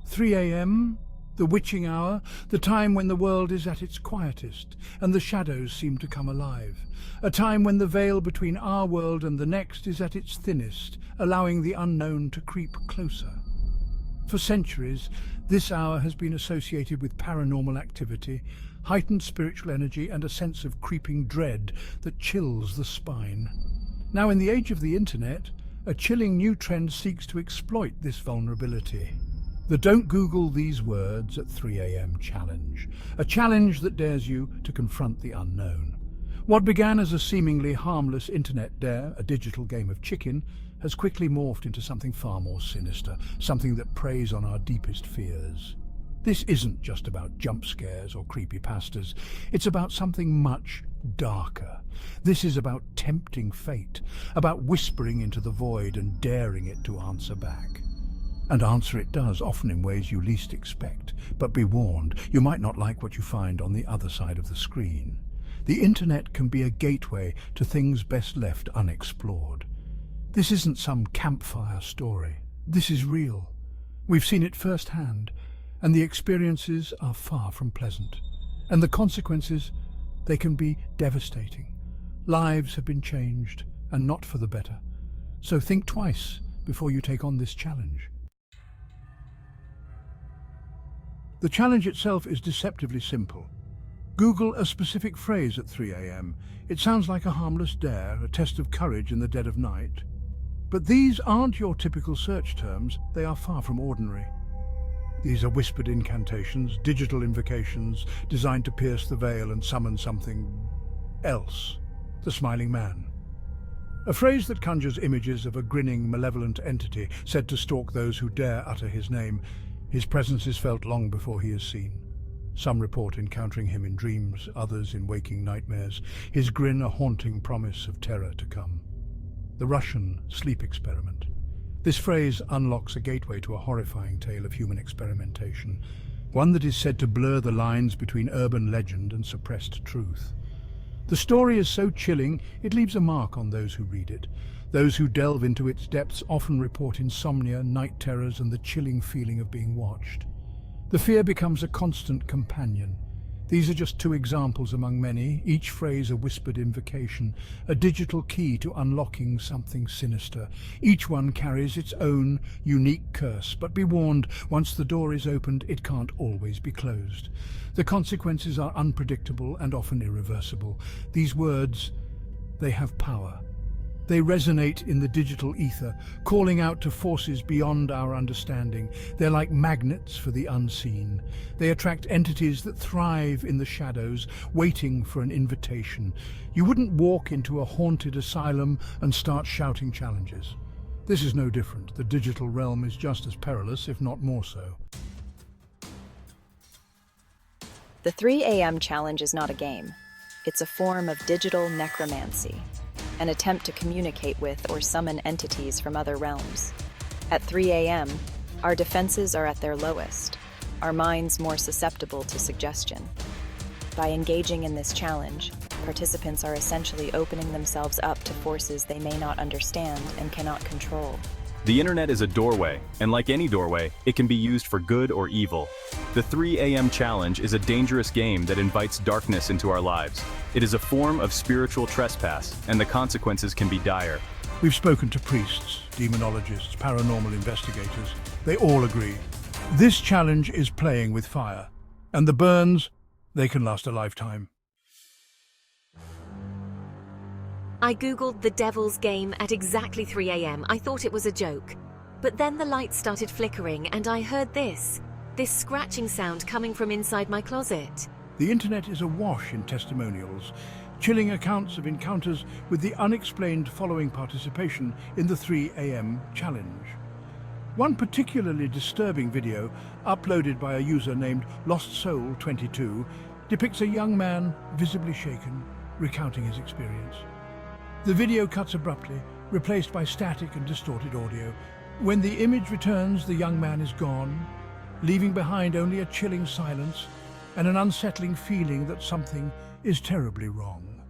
3 a.m., the witching hour, the time when the world is at its quietest and the shadows seem to come alive. A time when the veil between our world and the next is at its thinnest, allowing the unknown to creep closer. For centuries, this hour has been associated with paranormal activity, heightened spiritual energy, and a sense of creeping dread that chills the spine. Now, in the age of the internet, a chilling new trend seeks to exploit this vulnerability. The Don't Google These Words at 3 a.m. challenge. A challenge that dares you to confront the unknown. What began as a seemingly harmless internet dare, a digital game of chicken, has quickly morphed into something far more sinister, something that preys on our deepest fears. This isn't just about jump scares or creepypastas. It's about something much darker. This is about tempting fate, about whispering into the void and daring it to answer back. And answer it does, often in ways you least expect. But be warned, you might not like what you find on the other side of the screen. The internet can be a gateway to things best left unexplored. This isn't some campfire story. This is real. We've seen it firsthand, and the experiences are far from pleasant. And the consequences, they can be devastating. Lives have been changed, and not for the better. So think twice before you take on this challenge. The challenge itself is deceptively simple. Google a specific phrase at 3 a.m. It sounds like a harmless dare, a test of courage in the dead of night. But these aren't your typical search terms. They are far from ordinary. These are whispered incantations, digital invocations, designed to pierce the veil and summon something else. The smiling man. A phrase that conjures images of a grinning, malevolent entity said to stalk those who dare utter his name. His presence is felt long before he is seen. Some report encountering him in dreams, others in waking nightmares, his grin a haunting promise of terror to come. The Russian sleep experiment. This phrase unlocks a gateway to a horrifying tale of human experimentation, one that is said to blur the lines between urban legend and suppressed truth. The story is so chilling, it leaves a mark on those who read it. Those who delve into its depths often report insomnia, night terrors, and the chilling feeling of being watched. The fear becomes a constant companion. These are just two examples among many, each phrase a whispered invocation, a digital key to unlocking something sinister. Each one carries its own unique curse, but be warned, once the door is opened, it can't always be closed. The consequences are unpredictable and often irreversible. These words, they have power. They resonate in the digital ether, calling out to forces beyond our understanding. They're like magnets for the unseen. They attract entities that thrive in the shadows, waiting for an invitation. You wouldn't walk into a haunted asylum and start shouting challenges. This is no different. The digital realm is just as perilous, if not more so. The 3 a.m. challenge is not a game. It's a form of digital necromancy, an attempt to communicate with or summon entities from other realms. At 3 a.m., our defenses are at their lowest, our minds more susceptible to suggestion. By engaging in this challenge, participants are essentially opening themselves up to forces they may not understand and cannot control. The internet is a doorway, and like any doorway, it can be used for good or evil. The 3 a.m. challenge is a dangerous game that invites darkness into our lives. It is a form of spiritual trespass, and the consequences can be dire. We've spoken to priests, demonologists, paranormal investigators. They all agree. This challenge is playing with fire, and the burns, they can last a lifetime. I googled the devil's game at exactly 3 a.m. I thought it was a joke. But then the lights started flickering and I heard this scratching sound coming from inside my closet. The internet is awash in testimonials, chilling accounts of encounters with the unexplained following participation in the 3 a.m. challenge. One particularly disturbing video, uploaded by a user named LostSoul22, depicts a young man visibly shaken, recounting his experience. The video cuts abruptly, replaced by static and distorted audio. When the image returns, the young man is gone, leaving behind only a chilling silence and an unsettling feeling that something is terribly wrong.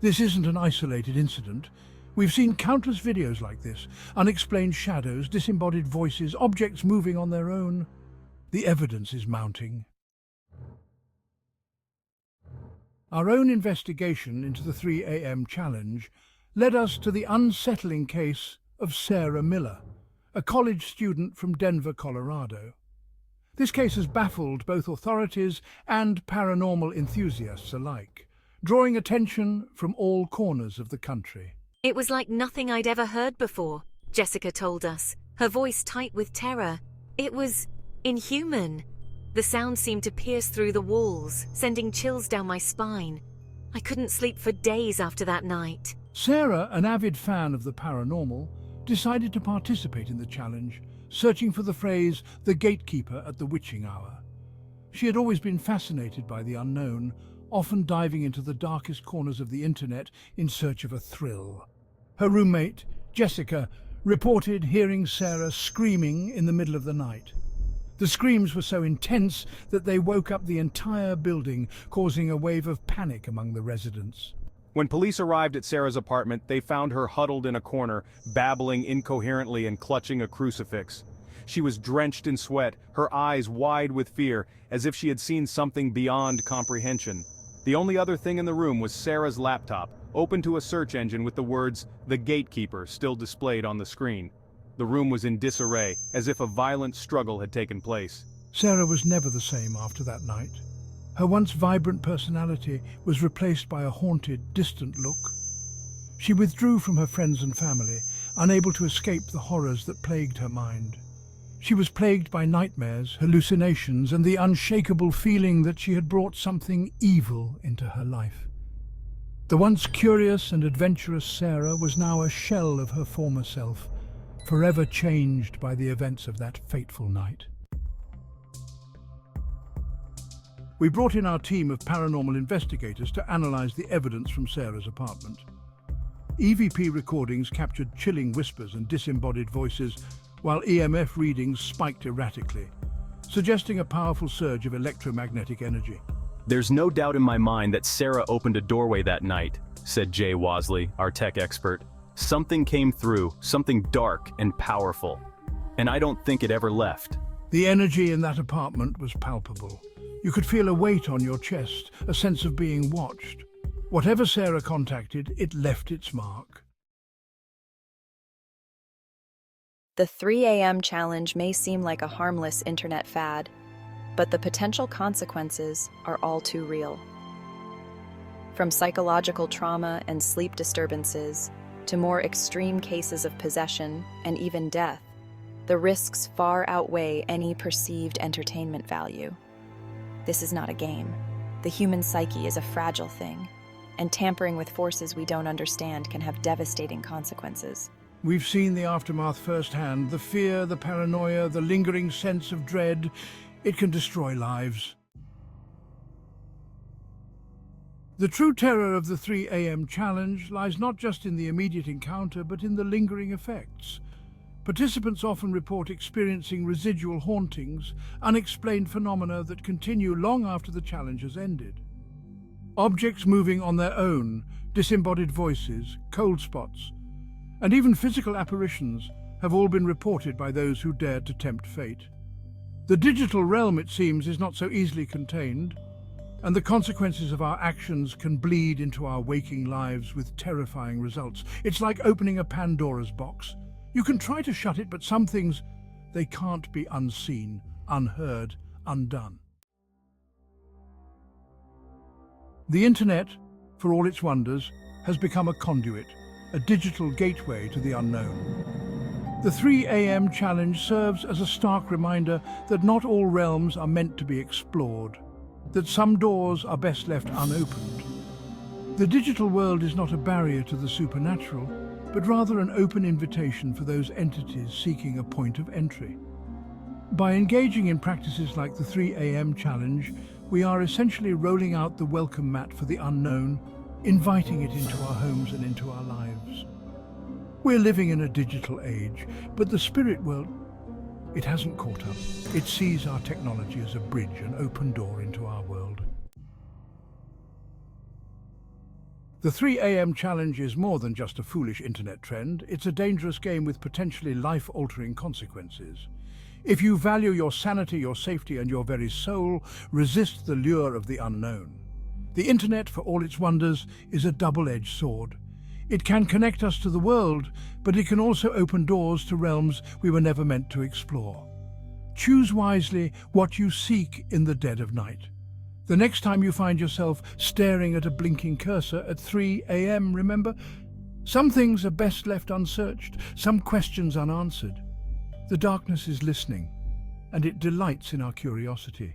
This isn't an isolated incident. We've seen countless videos like this, unexplained shadows, disembodied voices, objects moving on their own. The evidence is mounting. Our own investigation into the 3 a.m. challenge led us to the unsettling case of Sarah Miller, a college student from Denver, Colorado. This case has baffled both authorities and paranormal enthusiasts alike, drawing attention from all corners of the country. It was like nothing I'd ever heard before, Jessica told us, her voice tight with terror. It was inhuman. The sound seemed to pierce through the walls, sending chills down my spine. I couldn't sleep for days after that night. Sarah, an avid fan of the paranormal, decided to participate in the challenge, searching for the phrase, "the gatekeeper at the witching hour." She had always been fascinated by the unknown, often diving into the darkest corners of the internet in search of a thrill. Her roommate, Jessica, reported hearing Sarah screaming in the middle of the night. The screams were so intense that they woke up the entire building, causing a wave of panic among the residents. When police arrived at Sarah's apartment, they found her huddled in a corner, babbling incoherently and clutching a crucifix. She was drenched in sweat, her eyes wide with fear, as if she had seen something beyond comprehension. The only other thing in the room was Sarah's laptop, open to a search engine with the words, "The Gatekeeper," still displayed on the screen. The room was in disarray, as if a violent struggle had taken place. Sarah was never the same after that night. Her once vibrant personality was replaced by a haunted, distant look. She withdrew from her friends and family, unable to escape the horrors that plagued her mind. She was plagued by nightmares, hallucinations, and the unshakable feeling that she had brought something evil into her life. The once curious and adventurous Sarah was now a shell of her former self, forever changed by the events of that fateful night. We brought in our team of paranormal investigators to analyze the evidence from Sarah's apartment. EVP recordings captured chilling whispers and disembodied voices, while EMF readings spiked erratically, suggesting a powerful surge of electromagnetic energy. "There's no doubt in my mind that Sarah opened a doorway that night," said Jay Wasley, our tech expert. "Something came through, something dark and powerful. And I don't think it ever left." The energy in that apartment was palpable. You could feel a weight on your chest, a sense of being watched. Whatever Sarah contacted, it left its mark. The 3 a.m. challenge may seem like a harmless internet fad, but the potential consequences are all too real. From psychological trauma and sleep disturbances to more extreme cases of possession and even death, the risks far outweigh any perceived entertainment value. This is not a game. The human psyche is a fragile thing, and tampering with forces we don't understand can have devastating consequences. We've seen the aftermath firsthand, the fear, the paranoia, the lingering sense of dread. It can destroy lives. The true terror of the 3 a.m. challenge lies not just in the immediate encounter, but in the lingering effects. Participants often report experiencing residual hauntings, unexplained phenomena that continue long after the challenge has ended. Objects moving on their own, disembodied voices, cold spots, and even physical apparitions have all been reported by those who dared to tempt fate. The digital realm, it seems, is not so easily contained, and the consequences of our actions can bleed into our waking lives with terrifying results. It's like opening a Pandora's box. You can try to shut it, but some things, they can't be unseen, unheard, undone. The internet, for all its wonders, has become a conduit, a digital gateway to the unknown. The 3 a.m. challenge serves as a stark reminder that not all realms are meant to be explored, that some doors are best left unopened. The digital world is not a barrier to the supernatural, but rather an open invitation for those entities seeking a point of entry. By engaging in practices like the 3 a.m. challenge, we are essentially rolling out the welcome mat for the unknown, inviting it into our homes and into our lives. We're living in a digital age, but the spirit world, it hasn't caught up. It sees our technology as a bridge, an open door into our world. The 3 a.m. challenge is more than just a foolish internet trend. It's a dangerous game with potentially life-altering consequences. If you value your sanity, your safety, and your very soul, resist the lure of the unknown. The internet, for all its wonders, is a double-edged sword. It can connect us to the world, but it can also open doors to realms we were never meant to explore. Choose wisely what you seek in the dead of night. The next time you find yourself staring at a blinking cursor at 3 a.m., remember, some things are best left unsearched, some questions unanswered. The darkness is listening, and it delights in our curiosity.